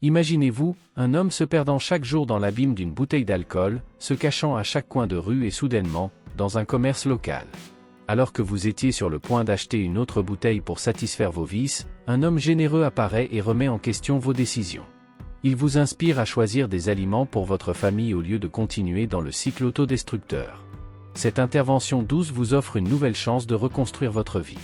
Imaginez-vous, un homme se perdant chaque jour dans l'abîme d'une bouteille d'alcool, se cachant à chaque coin de rue et soudainement, dans un commerce local. Alors que vous étiez sur le point d'acheter une autre bouteille pour satisfaire vos vices, un homme généreux apparaît et remet en question vos décisions. Il vous inspire à choisir des aliments pour votre famille au lieu de continuer dans le cycle autodestructeur. Cette intervention douce vous offre une nouvelle chance de reconstruire votre vie.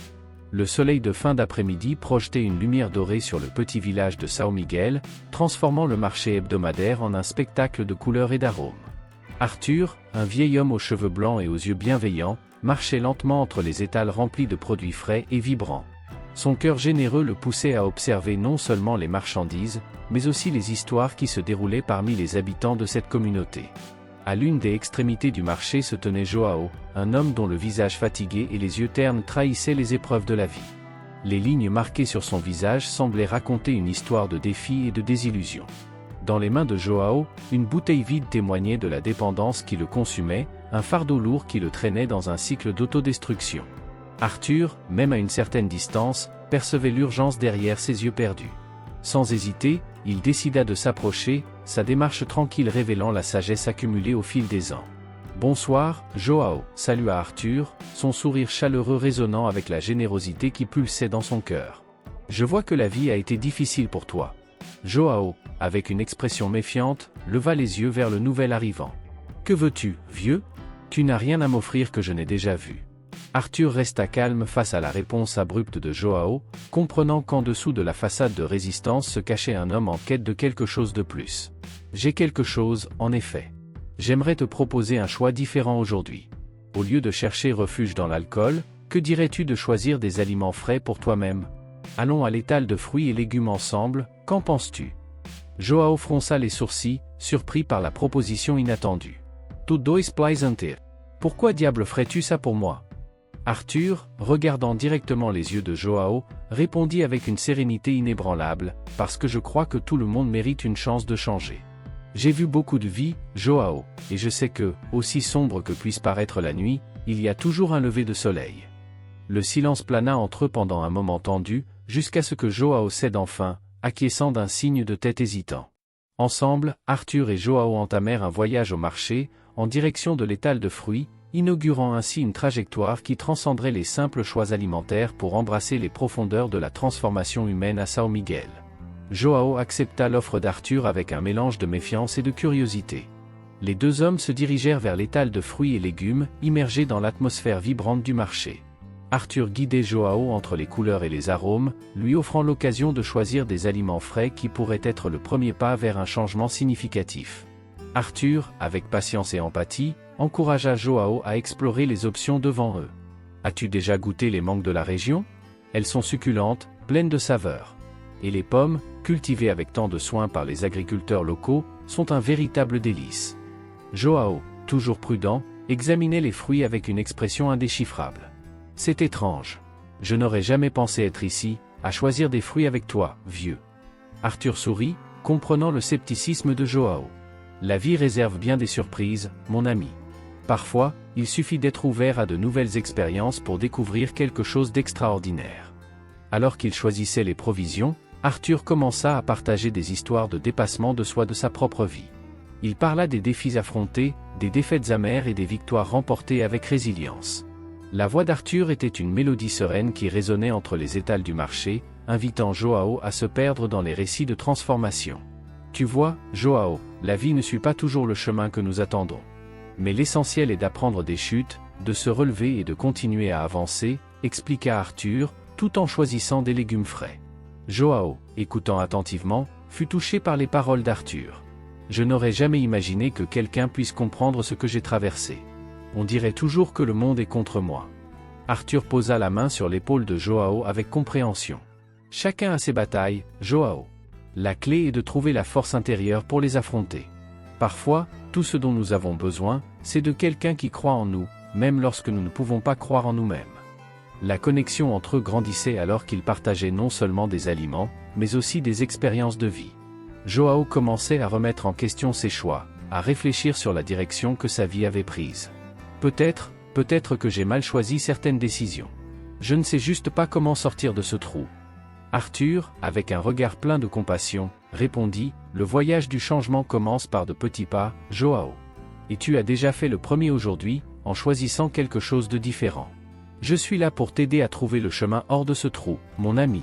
Le soleil de fin d'après-midi projetait une lumière dorée sur le petit village de São Miguel, transformant le marché hebdomadaire en un spectacle de couleurs et d'arômes. Arthur, un vieil homme aux cheveux blancs et aux yeux bienveillants, marchait lentement entre les étals remplis de produits frais et vibrants. Son cœur généreux le poussait à observer non seulement les marchandises, mais aussi les histoires qui se déroulaient parmi les habitants de cette communauté. À l'une des extrémités du marché se tenait Joao, un homme dont le visage fatigué et les yeux ternes trahissaient les épreuves de la vie. Les lignes marquées sur son visage semblaient raconter une histoire de défis et de désillusions. Dans les mains de Joao, une bouteille vide témoignait de la dépendance qui le consumait, un fardeau lourd qui le traînait dans un cycle d'autodestruction. Arthur, même à une certaine distance, percevait l'urgence derrière ses yeux perdus. Sans hésiter, il décida de s'approcher, sa démarche tranquille révélant la sagesse accumulée au fil des ans. « Bonsoir, Joao » salua Arthur, son sourire chaleureux résonnant avec la générosité qui pulsait dans son cœur. « Je vois que la vie a été difficile pour toi. » Joao, avec une expression méfiante, leva les yeux vers le nouvel arrivant. « Que veux-tu, vieux ? Tu n'as rien à m'offrir que je n'ai déjà vu. » Arthur resta calme face à la réponse abrupte de Joao, comprenant qu'en dessous de la façade de résistance se cachait un homme en quête de quelque chose de plus. « J'ai quelque chose, en effet. J'aimerais te proposer un choix différent aujourd'hui. Au lieu de chercher refuge dans l'alcool, que dirais-tu de choisir des aliments frais pour toi-même ? Allons à l'étal de fruits et légumes ensemble, qu'en penses-tu » Joao fronça les sourcils, surpris par la proposition inattendue. « Tu dois plaisanter. Pourquoi diable ferais-tu ça pour moi ?» Arthur, regardant directement les yeux de Joao, répondit avec une sérénité inébranlable, « Parce que je crois que tout le monde mérite une chance de changer. J'ai vu beaucoup de vie, Joao, et je sais que, aussi sombre que puisse paraître la nuit, il y a toujours un lever de soleil. » Le silence plana entre eux pendant un moment tendu, jusqu'à ce que Joao cède enfin, acquiesçant d'un signe de tête hésitant. Ensemble, Arthur et Joao entamèrent un voyage au marché, en direction de l'étal de fruits, inaugurant ainsi une trajectoire qui transcenderait les simples choix alimentaires pour embrasser les profondeurs de la transformation humaine à São Miguel. Joao accepta l'offre d'Arthur avec un mélange de méfiance et de curiosité. Les deux hommes se dirigèrent vers l'étal de fruits et légumes, immergés dans l'atmosphère vibrante du marché. Arthur guidait Joao entre les couleurs et les arômes, lui offrant l'occasion de choisir des aliments frais qui pourraient être le premier pas vers un changement significatif. Arthur, avec patience et empathie, encouragea Joao à explorer les options devant eux. « As-tu déjà goûté les mangues de la région ? Elles sont succulentes, pleines de saveurs. Et les pommes, cultivées avec tant de soin par les agriculteurs locaux, sont un véritable délice. » Joao, toujours prudent, examinait les fruits avec une expression indéchiffrable. « C'est étrange. Je n'aurais jamais pensé être ici, à choisir des fruits avec toi, vieux. » Arthur sourit, comprenant le scepticisme de Joao. « La vie réserve bien des surprises, mon ami. Parfois, il suffit d'être ouvert à de nouvelles expériences pour découvrir quelque chose d'extraordinaire. » Alors qu'il choisissait les provisions, Arthur commença à partager des histoires de dépassement de soi de sa propre vie. Il parla des défis affrontés, des défaites amères et des victoires remportées avec résilience. La voix d'Arthur était une mélodie sereine qui résonnait entre les étals du marché, invitant Joao à se perdre dans les récits de transformation. « Tu vois, Joao, la vie ne suit pas toujours le chemin que nous attendons. Mais l'essentiel est d'apprendre des chutes, de se relever et de continuer à avancer, » expliqua Arthur, tout en choisissant des légumes frais. Joao, écoutant attentivement, fut touché par les paroles d'Arthur. « Je n'aurais jamais imaginé que quelqu'un puisse comprendre ce que j'ai traversé. On dirait toujours que le monde est contre moi. » Arthur posa la main sur l'épaule de Joao avec compréhension. « Chacun a ses batailles, Joao. La clé est de trouver la force intérieure pour les affronter. Parfois, tout ce dont nous avons besoin, c'est de quelqu'un qui croit en nous, même lorsque nous ne pouvons pas croire en nous-mêmes. » La connexion entre eux grandissait alors qu'ils partageaient non seulement des aliments, mais aussi des expériences de vie. Joao commençait à remettre en question ses choix, à réfléchir sur la direction que sa vie avait prise. « Peut-être que j'ai mal choisi certaines décisions. Je ne sais juste pas comment sortir de ce trou. » Arthur, avec un regard plein de compassion, répondit, « Le voyage du changement commence par de petits pas, Joao. Et tu as déjà fait le premier aujourd'hui, en choisissant quelque chose de différent. Je suis là pour t'aider à trouver le chemin hors de ce trou, mon ami. »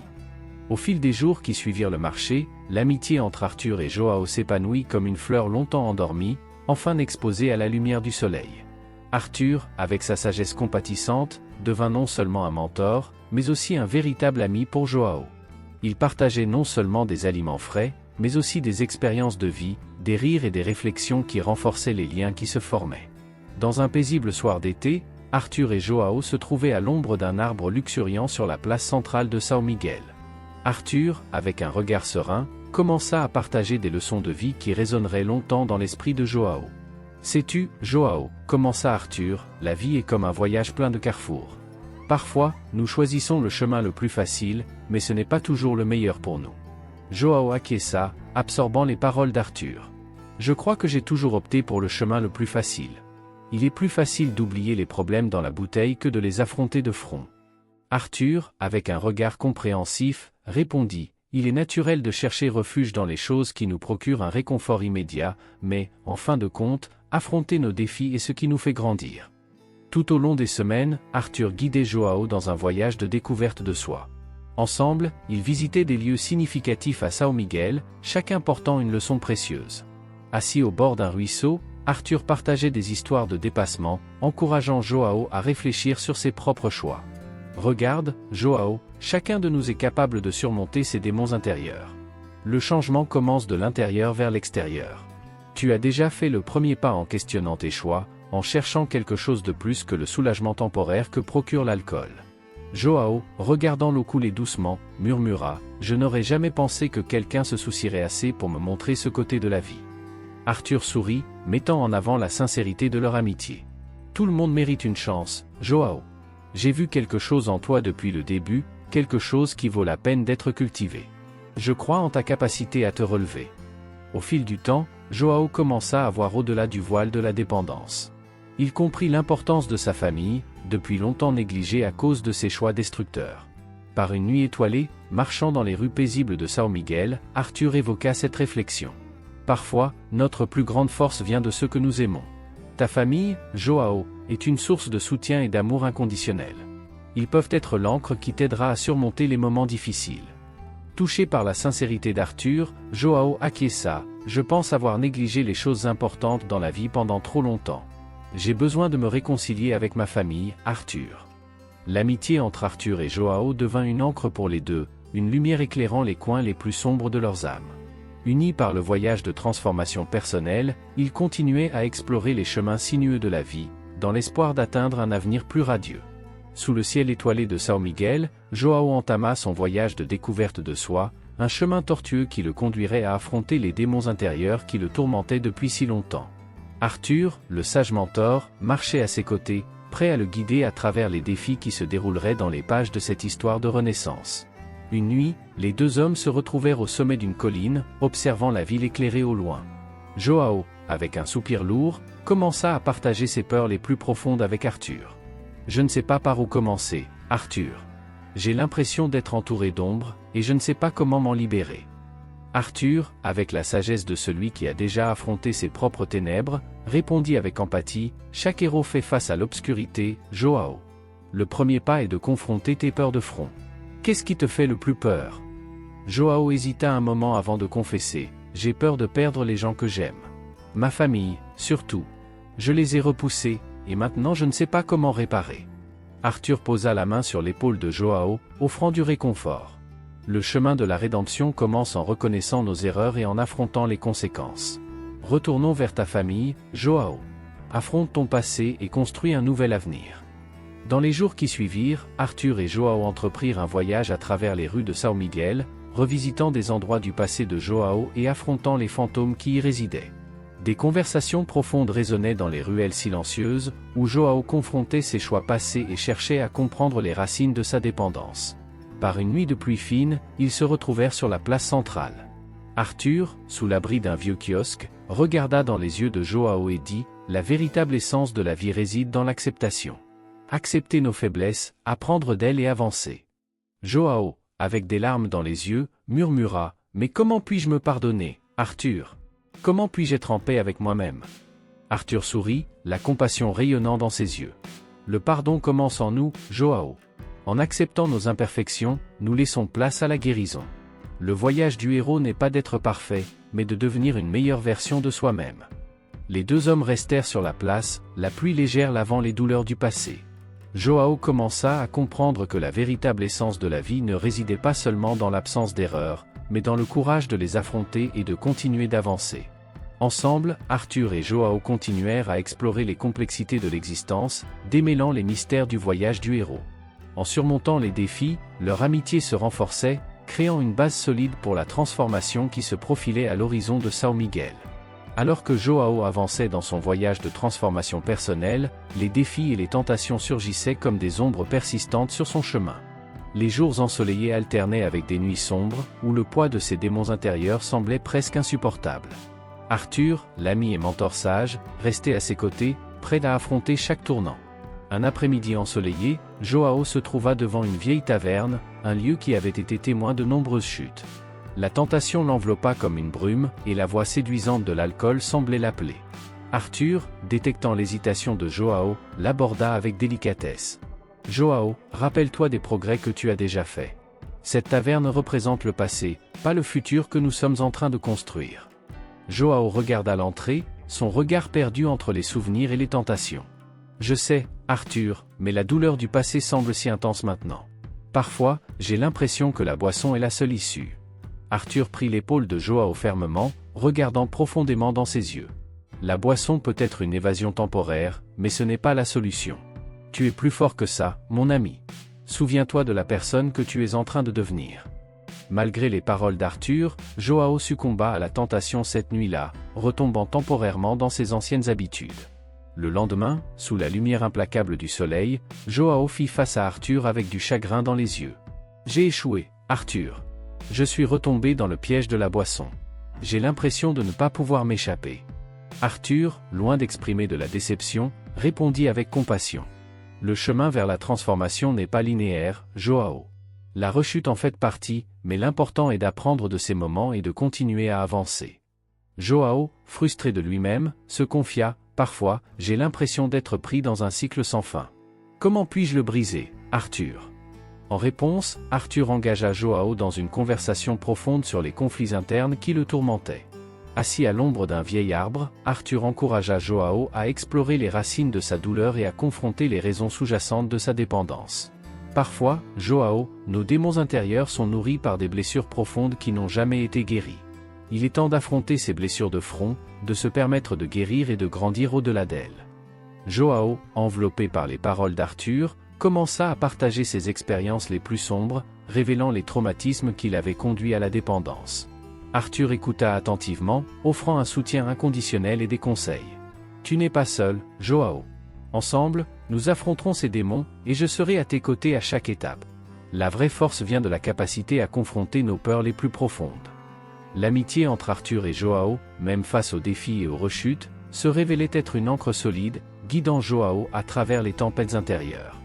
Au fil des jours qui suivirent le marché, l'amitié entre Arthur et Joao s'épanouit comme une fleur longtemps endormie, enfin exposée à la lumière du soleil. Arthur, avec sa sagesse compatissante, devint non seulement un mentor, mais aussi un véritable ami pour Joao. Il partageait non seulement des aliments frais, mais aussi des expériences de vie, des rires et des réflexions qui renforçaient les liens qui se formaient. Dans un paisible soir d'été, Arthur et Joao se trouvaient à l'ombre d'un arbre luxuriant sur la place centrale de São Miguel. Arthur, avec un regard serein, commença à partager des leçons de vie qui résonneraient longtemps dans l'esprit de Joao. « Sais-tu, Joao, commença Arthur, la vie est comme un voyage plein de carrefours. Parfois, nous choisissons le chemin le plus facile, mais ce n'est pas toujours le meilleur pour nous. » Joao acquiesça, absorbant les paroles d'Arthur. « Je crois que j'ai toujours opté pour le chemin le plus facile. Il est plus facile d'oublier les problèmes dans la bouteille que de les affronter de front. » Arthur, avec un regard compréhensif, répondit, « Il est naturel de chercher refuge dans les choses qui nous procurent un réconfort immédiat, mais, en fin de compte, affronter nos défis est ce qui nous fait grandir. » Tout au long des semaines, Arthur guidait Joao dans un voyage de découverte de soi. Ensemble, ils visitaient des lieux significatifs à São Miguel, chacun portant une leçon précieuse. Assis au bord d'un ruisseau, Arthur partageait des histoires de dépassement, encourageant Joao à réfléchir sur ses propres choix. « Regarde, Joao, chacun de nous est capable de surmonter ses démons intérieurs. Le changement commence de l'intérieur vers l'extérieur. Tu as déjà fait le premier pas en questionnant tes choix, en cherchant quelque chose de plus que le soulagement temporaire que procure l'alcool. » Joao, regardant l'eau couler doucement, murmura, « Je n'aurais jamais pensé que quelqu'un se soucierait assez pour me montrer ce côté de la vie. » Arthur sourit, mettant en avant la sincérité de leur amitié. « Tout le monde mérite une chance, Joao. J'ai vu quelque chose en toi depuis le début, quelque chose qui vaut la peine d'être cultivé. Je crois en ta capacité à te relever. » Au fil du temps, Joao commença à voir au-delà du voile de la dépendance. Il comprit l'importance de sa famille, depuis longtemps négligée à cause de ses choix destructeurs. Par une nuit étoilée, marchant dans les rues paisibles de São Miguel, Arthur évoqua cette réflexion. « Parfois, notre plus grande force vient de ceux que nous aimons. Ta famille, Joao, est une source de soutien et d'amour inconditionnel. Ils peuvent être l'encre qui t'aidera à surmonter les moments difficiles. » Touché par la sincérité d'Arthur, Joao acquiesça, « Je pense avoir négligé les choses importantes dans la vie pendant trop longtemps. J'ai besoin de me réconcilier avec ma famille, Arthur. » L'amitié entre Arthur et Joao devint une encre pour les deux, une lumière éclairant les coins les plus sombres de leurs âmes. Unis par le voyage de transformation personnelle, ils continuaient à explorer les chemins sinueux de la vie, dans l'espoir d'atteindre un avenir plus radieux. Sous le ciel étoilé de São Miguel, Joao entama son voyage de découverte de soi, un chemin tortueux qui le conduirait à affronter les démons intérieurs qui le tourmentaient depuis si longtemps. Arthur, le sage mentor, marchait à ses côtés, prêt à le guider à travers les défis qui se dérouleraient dans les pages de cette histoire de renaissance. Une nuit, les deux hommes se retrouvèrent au sommet d'une colline, observant la ville éclairée au loin. Joao, avec un soupir lourd, commença à partager ses peurs les plus profondes avec Arthur. « Je ne sais pas par où commencer, Arthur. J'ai l'impression d'être entouré d'ombre, et je ne sais pas comment m'en libérer. » Arthur, avec la sagesse de celui qui a déjà affronté ses propres ténèbres, répondit avec empathie, « Chaque héros fait face à l'obscurité, Joao. Le premier pas est de confronter tes peurs de front. Qu'est-ce qui te fait le plus peur ?» Joao hésita un moment avant de confesser, « J'ai peur de perdre les gens que j'aime. Ma famille, surtout. Je les ai repoussés, et maintenant je ne sais pas comment réparer. » Arthur posa la main sur l'épaule de Joao, offrant du réconfort. « Le chemin de la rédemption commence en reconnaissant nos erreurs et en affrontant les conséquences. Retournons vers ta famille, Joao. Affronte ton passé et construis un nouvel avenir. » Dans les jours qui suivirent, Arthur et Joao entreprirent un voyage à travers les rues de São Miguel, revisitant des endroits du passé de Joao et affrontant les fantômes qui y résidaient. Des conversations profondes résonnaient dans les ruelles silencieuses, où Joao confrontait ses choix passés et cherchait à comprendre les racines de sa dépendance. Par une nuit de pluie fine, ils se retrouvèrent sur la place centrale. Arthur, sous l'abri d'un vieux kiosque, regarda dans les yeux de Joao et dit, « La véritable essence de la vie réside dans l'acceptation. Accepter nos faiblesses, apprendre d'elles et avancer. » Joao, avec des larmes dans les yeux, murmura « Mais comment puis-je me pardonner, Arthur? Comment puis-je être en paix avec moi-même » Arthur sourit, la compassion rayonnant dans ses yeux. Le pardon commence en nous, Joao. En acceptant nos imperfections, nous laissons place à la guérison. Le voyage du héros n'est pas d'être parfait, mais de devenir une meilleure version de soi-même. Les deux hommes restèrent sur la place, la pluie légère lavant les douleurs du passé. Joao commença à comprendre que la véritable essence de la vie ne résidait pas seulement dans l'absence d'erreurs, mais dans le courage de les affronter et de continuer d'avancer. Ensemble, Arthur et Joao continuèrent à explorer les complexités de l'existence, démêlant les mystères du voyage du héros. En surmontant les défis, leur amitié se renforçait, créant une base solide pour la transformation qui se profilait à l'horizon de São Miguel. Alors que Joao avançait dans son voyage de transformation personnelle, les défis et les tentations surgissaient comme des ombres persistantes sur son chemin. Les jours ensoleillés alternaient avec des nuits sombres, où le poids de ses démons intérieurs semblait presque insupportable. Arthur, l'ami et mentor sage, restait à ses côtés, prêt à affronter chaque tournant. Un après-midi ensoleillé, Joao se trouva devant une vieille taverne, un lieu qui avait été témoin de nombreuses chutes. La tentation l'enveloppa comme une brume, et la voix séduisante de l'alcool semblait l'appeler. Arthur, détectant l'hésitation de Joao, l'aborda avec délicatesse. « Joao, rappelle-toi des progrès que tu as déjà faits. Cette taverne représente le passé, pas le futur que nous sommes en train de construire. » Joao regarda l'entrée, son regard perdu entre les souvenirs et les tentations. « Je sais, Arthur, mais la douleur du passé semble si intense maintenant. Parfois, j'ai l'impression que la boisson est la seule issue. » Arthur prit l'épaule de Joao fermement, regardant profondément dans ses yeux. « La boisson peut être une évasion temporaire, mais ce n'est pas la solution. Tu es plus fort que ça, mon ami. Souviens-toi de la personne que tu es en train de devenir. » Malgré les paroles d'Arthur, Joao succomba à la tentation cette nuit-là, retombant temporairement dans ses anciennes habitudes. Le lendemain, sous la lumière implacable du soleil, Joao fit face à Arthur avec du chagrin dans les yeux. « J'ai échoué, Arthur. Je suis retombé dans le piège de la boisson. J'ai l'impression de ne pas pouvoir m'échapper. » Arthur, loin d'exprimer de la déception, répondit avec compassion. « Le chemin vers la transformation n'est pas linéaire, Joao. La rechute en fait partie, mais l'important est d'apprendre de ces moments et de continuer à avancer. » Joao, frustré de lui-même, se confia. « Parfois, j'ai l'impression d'être pris dans un cycle sans fin. Comment puis-je le briser, Arthur ?» En réponse, Arthur engagea Joao dans une conversation profonde sur les conflits internes qui le tourmentaient. Assis à l'ombre d'un vieil arbre, Arthur encouragea Joao à explorer les racines de sa douleur et à confronter les raisons sous-jacentes de sa dépendance. Parfois, Joao, nos démons intérieurs sont nourris par des blessures profondes qui n'ont jamais été guéries. Il est temps d'affronter ces blessures de front, de se permettre de guérir et de grandir au-delà d'elles. Joao, enveloppé par les paroles d'Arthur, commença à partager ses expériences les plus sombres, révélant les traumatismes qui l'avaient conduit à la dépendance. Arthur écouta attentivement, offrant un soutien inconditionnel et des conseils. « Tu n'es pas seul, Joao. Ensemble, nous affronterons ces démons, et je serai à tes côtés à chaque étape. La vraie force vient de la capacité à confronter nos peurs les plus profondes. » L'amitié entre Arthur et Joao, même face aux défis et aux rechutes, se révélait être une ancre solide, guidant Joao à travers les tempêtes intérieures.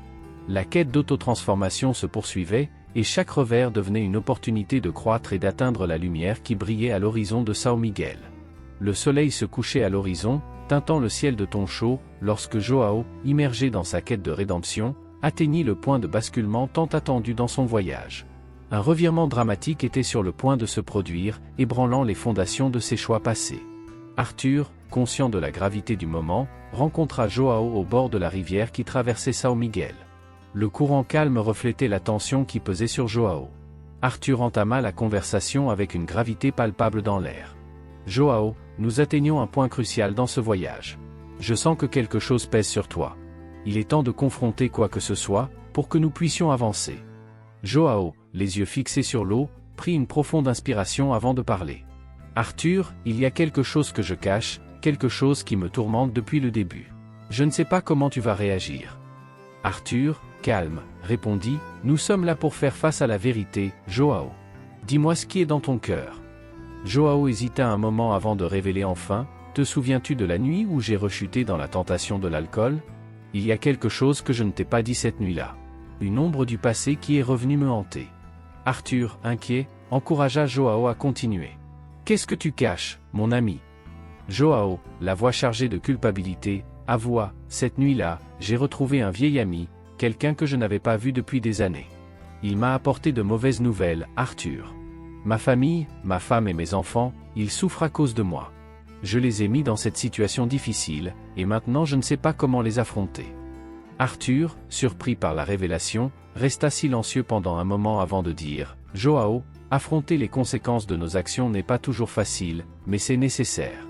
La quête d'autotransformation se poursuivait, et chaque revers devenait une opportunité de croître et d'atteindre la lumière qui brillait à l'horizon de São Miguel. Le soleil se couchait à l'horizon, teintant le ciel de tons chauds, lorsque Joao, immergé dans sa quête de rédemption, atteignit le point de basculement tant attendu dans son voyage. Un revirement dramatique était sur le point de se produire, ébranlant les fondations de ses choix passés. Arthur, conscient de la gravité du moment, rencontra Joao au bord de la rivière qui traversait São Miguel. Le courant calme reflétait la tension qui pesait sur Joao. Arthur entama la conversation avec une gravité palpable dans l'air. « Joao, nous atteignons un point crucial dans ce voyage. Je sens que quelque chose pèse sur toi. Il est temps de confronter quoi que ce soit, pour que nous puissions avancer. » Joao, les yeux fixés sur l'eau, prit une profonde inspiration avant de parler. « Arthur, il y a quelque chose que je cache, quelque chose qui me tourmente depuis le début. Je ne sais pas comment tu vas réagir. » Arthur, calme, répondit, « Nous sommes là pour faire face à la vérité, Joao. Dis-moi ce qui est dans ton cœur. » Joao hésita un moment avant de révéler enfin, « Te souviens-tu de la nuit où j'ai rechuté dans la tentation de l'alcool? Il y a quelque chose que je ne t'ai pas dit cette nuit-là. Une ombre du passé qui est revenue me hanter. » Arthur, inquiet, encouragea Joao à continuer. Qu'est-ce que tu caches, mon ami? Joao, la voix chargée de culpabilité, avoua, cette nuit-là, j'ai retrouvé un vieil ami, quelqu'un que je n'avais pas vu depuis des années. Il m'a apporté de mauvaises nouvelles, Arthur. Ma famille, ma femme et mes enfants, ils souffrent à cause de moi. Je les ai mis dans cette situation difficile, et maintenant je ne sais pas comment les affronter. Arthur, surpris par la révélation, resta silencieux pendant un moment avant de dire, « Joao, affronter les conséquences de nos actions n'est pas toujours facile, mais c'est nécessaire.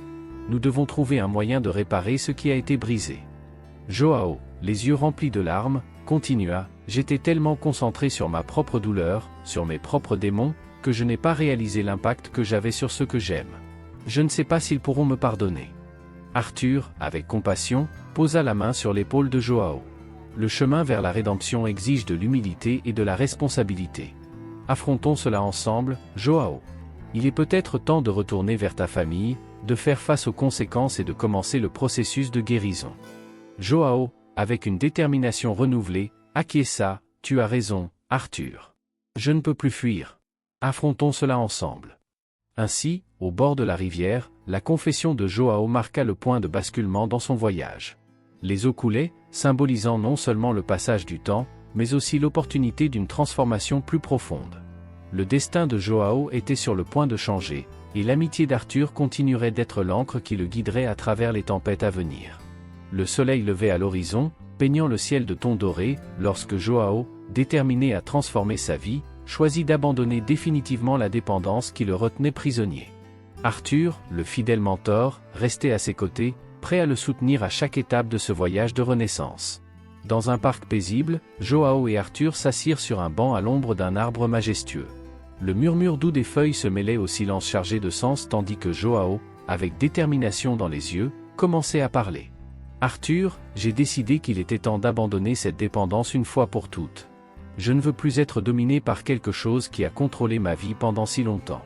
Nous devons trouver un moyen de réparer ce qui a été brisé. » Joao, les yeux remplis de larmes, continua, « J'étais tellement concentré sur ma propre douleur, sur mes propres démons, que je n'ai pas réalisé l'impact que j'avais sur ceux que j'aime. Je ne sais pas s'ils pourront me pardonner. » Arthur, avec compassion, posa la main sur l'épaule de Joao. Le chemin vers la rédemption exige de l'humilité et de la responsabilité. Affrontons cela ensemble, Joao. Il est peut-être temps de retourner vers ta famille, de faire face aux conséquences et de commencer le processus de guérison. Joao, avec une détermination renouvelée, acquiesça, tu as raison, Arthur. Je ne peux plus fuir. Affrontons cela ensemble. Ainsi, au bord de la rivière, la confession de Joao marqua le point de basculement dans son voyage. Les eaux coulaient, symbolisant non seulement le passage du temps, mais aussi l'opportunité d'une transformation plus profonde. Le destin de Joao était sur le point de changer, et l'amitié d'Arthur continuerait d'être l'encre qui le guiderait à travers les tempêtes à venir. Le soleil levait à l'horizon, peignant le ciel de tons dorés, lorsque Joao, déterminé à transformer sa vie, choisit d'abandonner définitivement la dépendance qui le retenait prisonnier. Arthur, le fidèle mentor, restait à ses côtés, prêt à le soutenir à chaque étape de ce voyage de renaissance. Dans un parc paisible, Joao et Arthur s'assirent sur un banc à l'ombre d'un arbre majestueux. Le murmure doux des feuilles se mêlait au silence chargé de sens tandis que Joao, avec détermination dans les yeux, commençait à parler. « Arthur, j'ai décidé qu'il était temps d'abandonner cette dépendance une fois pour toutes. Je ne veux plus être dominé par quelque chose qui a contrôlé ma vie pendant si longtemps. »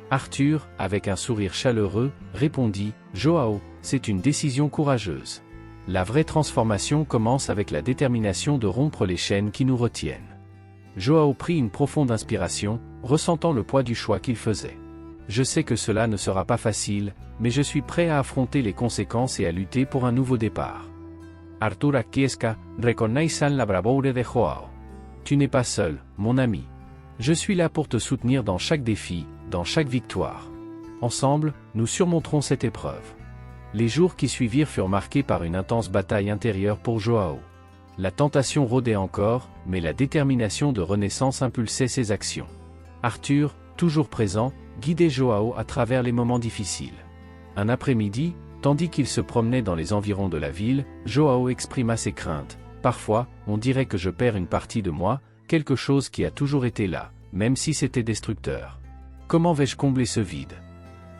Arthur, avec un sourire chaleureux, répondit, « Joao, c'est une décision courageuse. La vraie transformation commence avec la détermination de rompre les chaînes qui nous retiennent. » Joao prit une profonde inspiration, ressentant le poids du choix qu'il faisait. « Je sais que cela ne sera pas facile, mais je suis prêt à affronter les conséquences et à lutter pour un nouveau départ. » Arthur acquiesca, reconnaissant la bravoure de Joao. « Tu n'es pas seul, mon ami. Je suis là pour te soutenir dans chaque défi, dans chaque victoire. Ensemble, nous surmonterons cette épreuve. » Les jours qui suivirent furent marqués par une intense bataille intérieure pour Joao. La tentation rôdait encore, mais la détermination de renaissance impulsait ses actions. Arthur, toujours présent, guidait Joao à travers les moments difficiles. Un après-midi, tandis qu'il se promenait dans les environs de la ville, Joao exprima ses craintes. « Parfois, on dirait que je perds une partie de moi, quelque chose qui a toujours été là, même si c'était destructeur. Comment vais-je combler ce vide ?»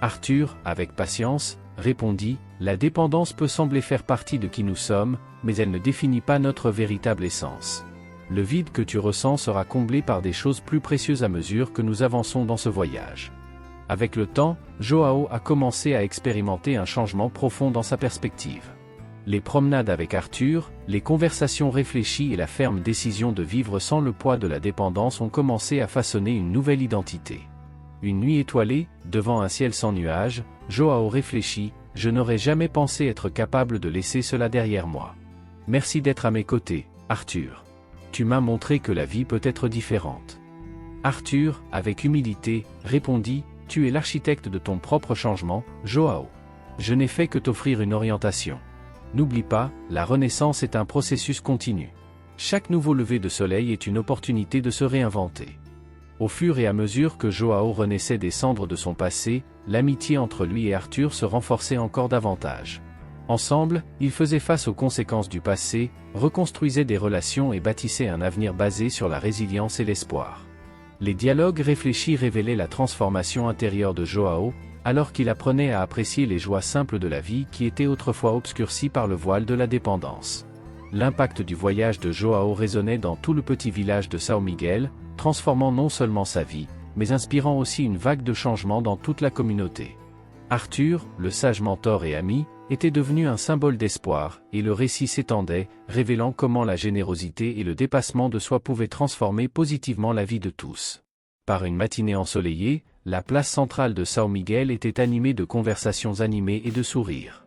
Arthur, avec patience, répondit, « La dépendance peut sembler faire partie de qui nous sommes, mais elle ne définit pas notre véritable essence. Le vide que tu ressens sera comblé par des choses plus précieuses à mesure que nous avançons dans ce voyage. » Avec le temps, Joao a commencé à expérimenter un changement profond dans sa perspective. Les promenades avec Arthur, les conversations réfléchies et la ferme décision de vivre sans le poids de la dépendance ont commencé à façonner une nouvelle identité. Une nuit étoilée, devant un ciel sans nuages, Joao réfléchit, « Je n'aurais jamais pensé être capable de laisser cela derrière moi. Merci d'être à mes côtés, Arthur. Tu m'as montré que la vie peut être différente. » Arthur, avec humilité, répondit, « Tu es l'architecte de ton propre changement, Joao. Je n'ai fait que t'offrir une orientation. N'oublie pas, la renaissance est un processus continu. Chaque nouveau lever de soleil est une opportunité de se réinventer. » Au fur et à mesure que Joao renaissait des cendres de son passé, l'amitié entre lui et Arthur se renforçait encore davantage. Ensemble, ils faisaient face aux conséquences du passé, reconstruisaient des relations et bâtissaient un avenir basé sur la résilience et l'espoir. Les dialogues réfléchis révélaient la transformation intérieure de Joao, alors qu'il apprenait à apprécier les joies simples de la vie qui étaient autrefois obscurcies par le voile de la dépendance. L'impact du voyage de Joao résonnait dans tout le petit village de São Miguel, transformant non seulement sa vie, mais inspirant aussi une vague de changement dans toute la communauté. Arthur, le sage mentor et ami, était devenu un symbole d'espoir, et le récit s'étendait, révélant comment la générosité et le dépassement de soi pouvaient transformer positivement la vie de tous. Par une matinée ensoleillée, la place centrale de São Miguel était animée de conversations animées et de sourires.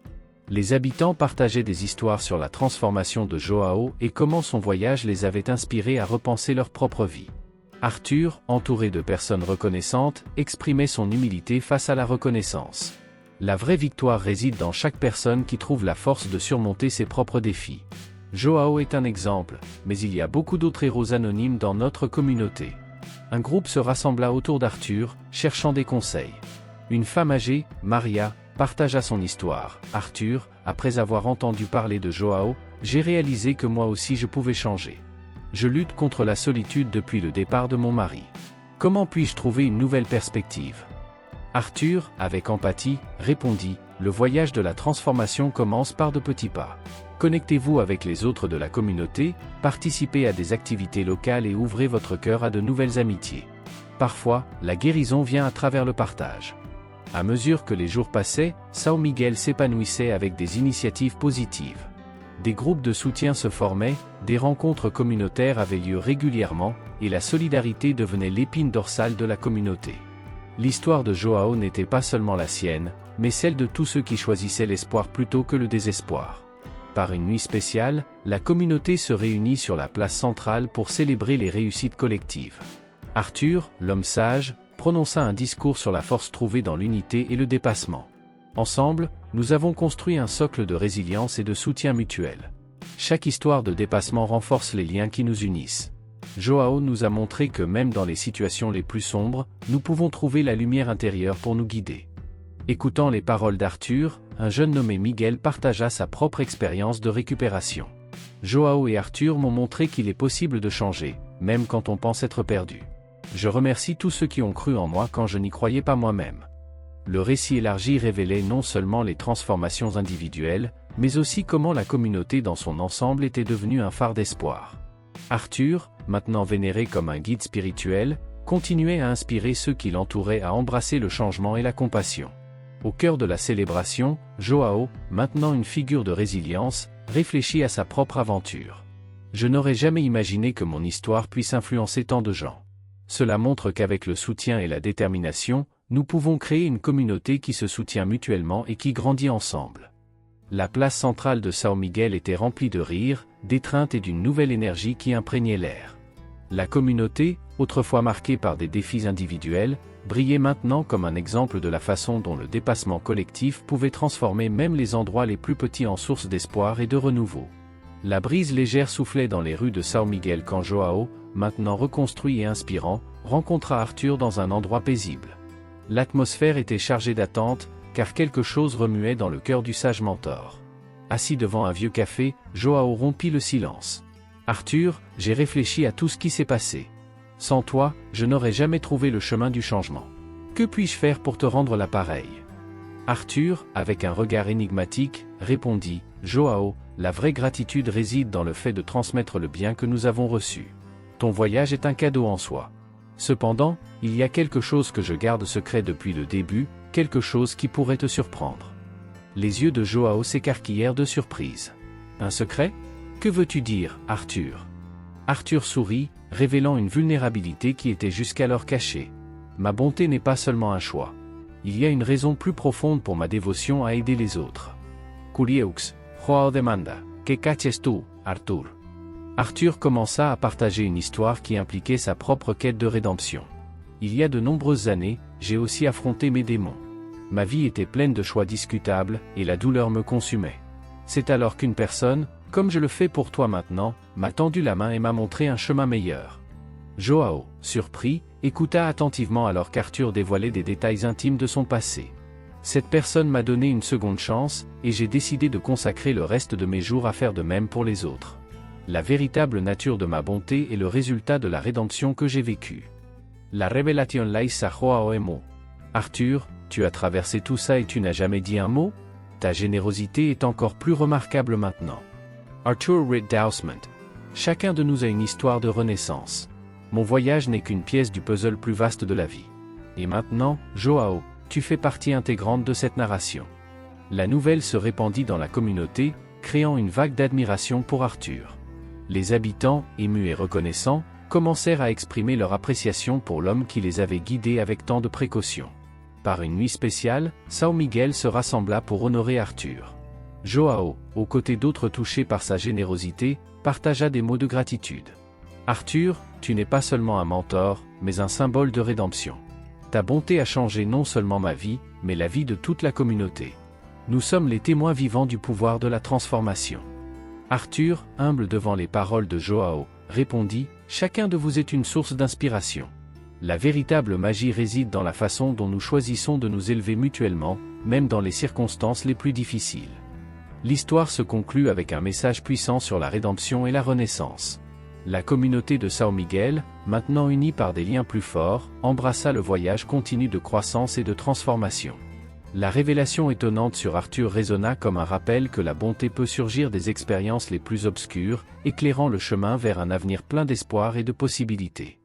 Les habitants partageaient des histoires sur la transformation de João et comment son voyage les avait inspirés à repenser leur propre vie. Arthur, entouré de personnes reconnaissantes, exprimait son humilité face à la reconnaissance. La vraie victoire réside dans chaque personne qui trouve la force de surmonter ses propres défis. João est un exemple, mais il y a beaucoup d'autres héros anonymes dans notre communauté. Un groupe se rassembla autour d'Arthur, cherchant des conseils. Une femme âgée, Maria, partagea son histoire. Arthur, après avoir entendu parler de João, j'ai réalisé que moi aussi je pouvais changer. Je lutte contre la solitude depuis le départ de mon mari. Comment puis-je trouver une nouvelle perspective? Arthur, avec empathie, répondit, le voyage de la transformation commence par de petits pas. Connectez-vous avec les autres de la communauté, participez à des activités locales et ouvrez votre cœur à de nouvelles amitiés. Parfois, la guérison vient à travers le partage. À mesure que les jours passaient, São Miguel s'épanouissait avec des initiatives positives. Des groupes de soutien se formaient, des rencontres communautaires avaient lieu régulièrement, et la solidarité devenait l'épine dorsale de la communauté. L'histoire de João n'était pas seulement la sienne, mais celle de tous ceux qui choisissaient l'espoir plutôt que le désespoir. Par une nuit spéciale, la communauté se réunit sur la place centrale pour célébrer les réussites collectives. Arthur, l'homme sage, prononça un discours sur la force trouvée dans l'unité et le dépassement. Ensemble, nous avons construit un socle de résilience et de soutien mutuel. Chaque histoire de dépassement renforce les liens qui nous unissent. João nous a montré que même dans les situations les plus sombres, nous pouvons trouver la lumière intérieure pour nous guider. Écoutant les paroles d'Arthur, un jeune nommé Miguel partagea sa propre expérience de récupération. João et Arthur m'ont montré qu'il est possible de changer, même quand on pense être perdu. Je remercie tous ceux qui ont cru en moi quand je n'y croyais pas moi-même. Le récit élargi révélait non seulement les transformations individuelles, mais aussi comment la communauté dans son ensemble était devenue un phare d'espoir. Arthur, maintenant vénéré comme un guide spirituel, continuait à inspirer ceux qui l'entouraient à embrasser le changement et la compassion. Au cœur de la célébration, João, maintenant une figure de résilience, réfléchit à sa propre aventure. Je n'aurais jamais imaginé que mon histoire puisse influencer tant de gens. Cela montre qu'avec le soutien et la détermination, nous pouvons créer une communauté qui se soutient mutuellement et qui grandit ensemble. La place centrale de São Miguel était remplie de rires, d'étreintes et d'une nouvelle énergie qui imprégnait l'air. La communauté, autrefois marquée par des défis individuels, brillait maintenant comme un exemple de la façon dont le dépassement collectif pouvait transformer même les endroits les plus petits en source d'espoir et de renouveau. La brise légère soufflait dans les rues de São Miguel quand João, maintenant reconstruit et inspirant, rencontra Arthur dans un endroit paisible. L'atmosphère était chargée d'attente, car quelque chose remuait dans le cœur du sage mentor. Assis devant un vieux café, João rompit le silence. « Arthur, j'ai réfléchi à tout ce qui s'est passé. Sans toi, je n'aurais jamais trouvé le chemin du changement. Que puis-je faire pour te rendre l'appareil ?» Arthur, avec un regard énigmatique, répondit « João, la vraie gratitude réside dans le fait de transmettre le bien que nous avons reçu. Ton voyage est un cadeau en soi. Cependant, il y a quelque chose que je garde secret depuis le début, quelque chose qui pourrait te surprendre. » Les yeux de João s'écarquillèrent de surprise. « Un secret? Que veux-tu dire, Arthur ?» Arthur sourit, révélant une vulnérabilité qui était jusqu'alors cachée. « Ma bonté n'est pas seulement un choix. Il y a une raison plus profonde pour ma dévotion à aider les autres. »« Curieux, João demanda, que caches tu, Arthur ?» Arthur commença à partager une histoire qui impliquait sa propre quête de rédemption. « Il y a de nombreuses années, j'ai aussi affronté mes démons. Ma vie était pleine de choix discutables, et la douleur me consumait. C'est alors qu'une personne, comme je le fais pour toi maintenant, m'a tendu la main et m'a montré un chemin meilleur. » João, surpris, écouta attentivement alors qu'Arthur dévoilait des détails intimes de son passé. « Cette personne m'a donné une seconde chance, et j'ai décidé de consacrer le reste de mes jours à faire de même pour les autres. La véritable nature de ma bonté est le résultat de la rédemption que j'ai vécue. La révélation laïsa João emo. Arthur, tu as traversé tout ça et tu n'as jamais dit un mot? Ta générosité est encore plus remarquable maintenant. » Arthur Ritt Dousman. Chacun de nous a une histoire de renaissance. Mon voyage n'est qu'une pièce du puzzle plus vaste de la vie. Et maintenant, João, tu fais partie intégrante de cette narration. La nouvelle se répandit dans la communauté, créant une vague d'admiration pour Arthur. Les habitants, émus et reconnaissants, commencèrent à exprimer leur appréciation pour l'homme qui les avait guidés avec tant de précaution. Par une nuit spéciale, São Miguel se rassembla pour honorer Arthur. João, aux côtés d'autres touchés par sa générosité, partagea des mots de gratitude. « Arthur, tu n'es pas seulement un mentor, mais un symbole de rédemption. Ta bonté a changé non seulement ma vie, mais la vie de toute la communauté. Nous sommes les témoins vivants du pouvoir de la transformation. » Arthur, humble devant les paroles de João, répondit « Chacun de vous est une source d'inspiration. La véritable magie réside dans la façon dont nous choisissons de nous élever mutuellement, même dans les circonstances les plus difficiles. » L'histoire se conclut avec un message puissant sur la rédemption et la renaissance. La communauté de São Miguel, maintenant unie par des liens plus forts, embrassa le voyage continu de croissance et de transformation. La révélation étonnante sur Arthur résonna comme un rappel que la bonté peut surgir des expériences les plus obscures, éclairant le chemin vers un avenir plein d'espoir et de possibilités.